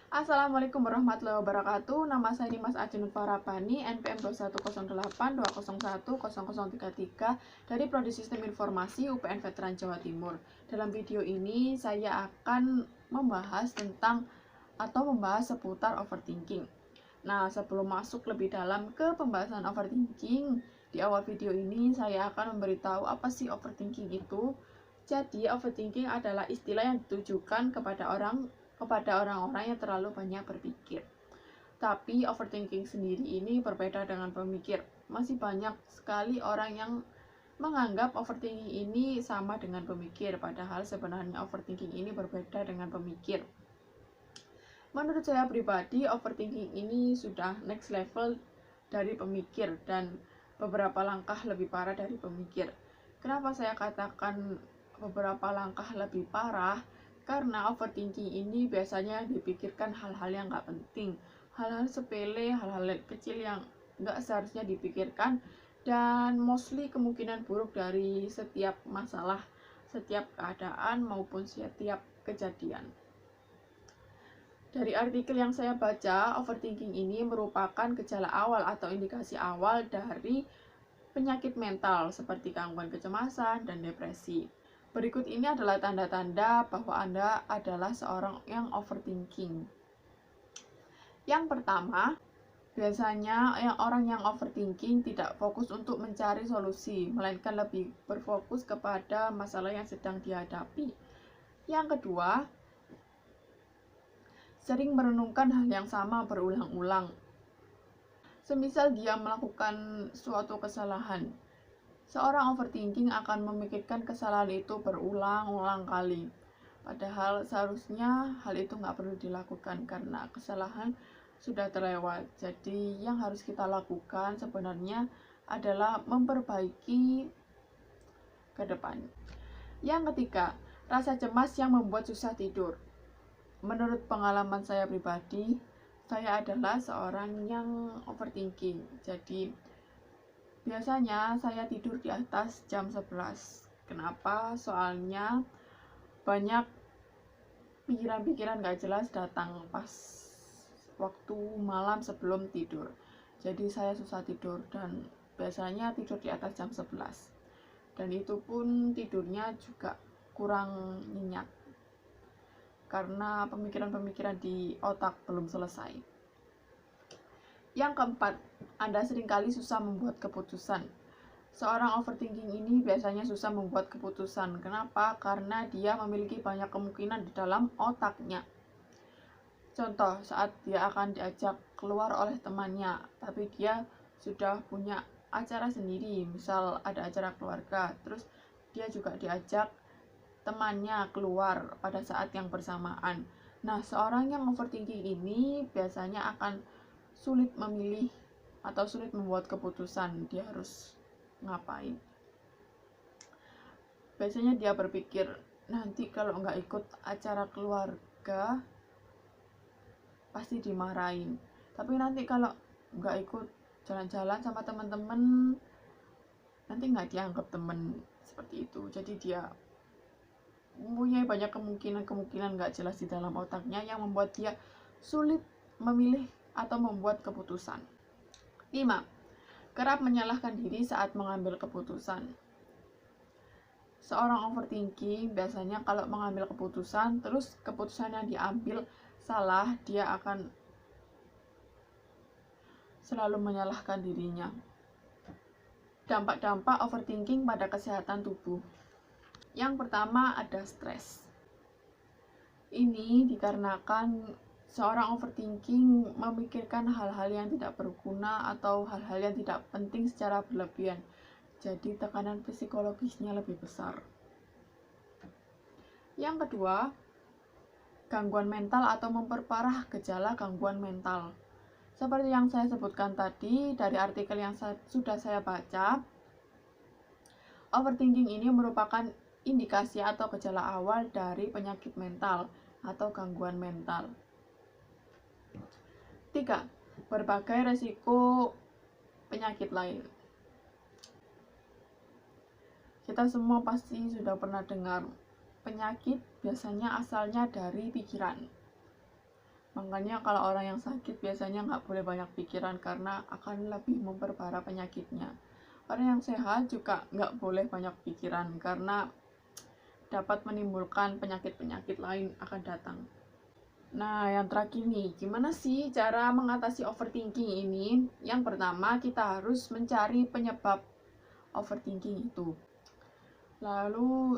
Assalamualaikum warahmatullahi wabarakatuh. Nama saya Dimas Ajeng Farabani, NPM 210820010033 dari Prodi Sistem Informasi UPN Veteran Jawa Timur. Dalam video ini saya akan membahas seputar overthinking. Nah, sebelum masuk lebih dalam ke pembahasan overthinking, di awal video ini saya akan memberitahu apa sih overthinking itu. Jadi, overthinking adalah istilah yang ditujukan kepada orang-orang yang terlalu banyak berpikir. Tapi overthinking sendiri ini berbeda dengan pemikir. Masih banyak sekali orang yang menganggap overthinking ini sama dengan pemikir, padahal sebenarnya overthinking ini berbeda dengan pemikir. Menurut saya pribadi, overthinking ini sudah next level dari pemikir dan beberapa langkah lebih parah dari pemikir. Kenapa saya katakan beberapa langkah lebih parah? Karena overthinking ini biasanya dipikirkan hal-hal yang gak penting, hal-hal sepele, hal-hal kecil yang gak seharusnya dipikirkan, dan mostly kemungkinan buruk dari setiap masalah, setiap keadaan maupun setiap kejadian. Dari artikel yang saya baca, overthinking ini merupakan gejala awal atau indikasi awal dari penyakit mental seperti gangguan kecemasan dan depresi. Berikut ini adalah tanda-tanda bahwa Anda adalah seorang yang overthinking. Yang pertama, biasanya orang yang overthinking tidak fokus untuk mencari solusi, melainkan lebih berfokus kepada masalah yang sedang dihadapi. Yang kedua, sering merenungkan hal yang sama berulang-ulang. Semisal dia melakukan suatu kesalahan, seorang overthinking akan memikirkan kesalahan itu berulang-ulang kali. Padahal seharusnya hal itu nggak perlu dilakukan karena kesalahan sudah terlewat. Jadi yang harus kita lakukan sebenarnya adalah memperbaiki ke depan. Yang ketiga, rasa cemas yang membuat susah tidur. Menurut pengalaman saya pribadi, saya adalah seorang yang overthinking. Jadi biasanya saya tidur di atas jam 11. Kenapa? Soalnya banyak pikiran-pikiran gak jelas datang pas waktu malam sebelum tidur. Jadi saya susah tidur dan biasanya tidur di atas jam 11. Dan itu pun tidurnya juga kurang nyenyak karena pemikiran-pemikiran di otak belum selesai. Yang keempat, Anda seringkali susah membuat keputusan. Seorang overthinking ini biasanya susah membuat keputusan. Kenapa? Karena dia memiliki banyak kemungkinan di dalam otaknya. Contoh, saat dia akan diajak keluar oleh temannya, tapi dia sudah punya acara sendiri, misal ada acara keluarga, terus dia juga diajak temannya keluar pada saat yang bersamaan. Nah, seorang yang overthinking ini biasanya akan sulit memilih atau sulit membuat keputusan dia harus ngapain. Biasanya dia berpikir, nanti kalau nggak ikut acara keluarga pasti dimarahin, tapi nanti kalau nggak ikut jalan-jalan sama teman-teman nanti nggak dianggap teman, seperti itu. Jadi dia mempunyai banyak kemungkinan nggak jelas di dalam otaknya yang membuat dia sulit memilih atau membuat keputusan. 5. Kerap menyalahkan diri saat mengambil keputusan. Seorang overthinking biasanya kalau mengambil keputusan, terus keputusan yang diambil salah, dia akan selalu menyalahkan dirinya. Dampak-dampak overthinking pada kesehatan tubuh. Yang pertama ada stres. Ini dikarenakan seorang overthinking memikirkan hal-hal yang tidak berguna atau hal-hal yang tidak penting secara berlebihan. Jadi tekanan psikologisnya lebih besar. Yang kedua, gangguan mental atau memperparah gejala gangguan mental. Seperti yang saya sebutkan tadi dari artikel yang sudah saya baca, overthinking ini merupakan indikasi atau gejala awal dari penyakit mental atau gangguan mental. 3. Berbagai resiko penyakit lain. Kita semua pasti sudah pernah dengar penyakit biasanya asalnya dari pikiran. Makanya kalau orang yang sakit biasanya nggak boleh banyak pikiran karena akan lebih memperparah penyakitnya. Orang yang sehat juga nggak boleh banyak pikiran karena dapat menimbulkan penyakit-penyakit lain akan datang. Nah, yang terakhir nih, gimana sih cara mengatasi overthinking ini? Yang pertama, kita harus mencari penyebab overthinking itu. Lalu,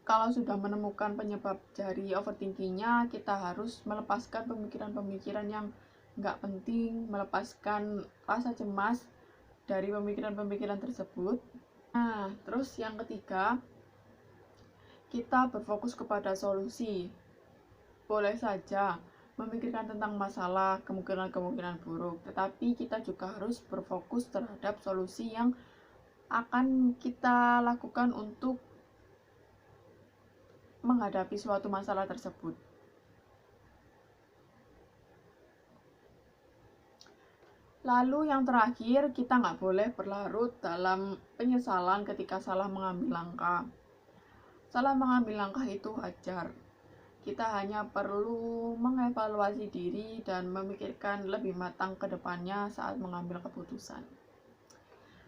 kalau sudah menemukan penyebab dari overthinkingnya, kita harus melepaskan pemikiran-pemikiran yang nggak penting, melepaskan rasa cemas dari pemikiran-pemikiran tersebut. Nah, terus yang ketiga, kita berfokus kepada solusi. Boleh saja memikirkan tentang masalah, kemungkinan-kemungkinan buruk, tetapi kita juga harus berfokus terhadap solusi yang akan kita lakukan untuk menghadapi suatu masalah tersebut. Lalu yang terakhir, kita nggak boleh berlarut dalam penyesalan ketika salah mengambil langkah. Salah mengambil langkah itu wajar. Kita hanya perlu mengevaluasi diri dan memikirkan lebih matang ke depannya saat mengambil keputusan.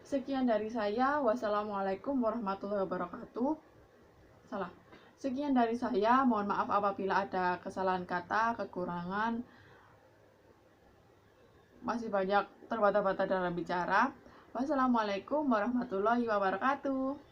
Sekian dari saya. Wassalamualaikum warahmatullahi wabarakatuh. Salah. Sekian dari saya. Mohon maaf apabila ada kesalahan kata, kekurangan. Masih banyak terbata-bata dalam bicara. Wassalamualaikum warahmatullahi wabarakatuh.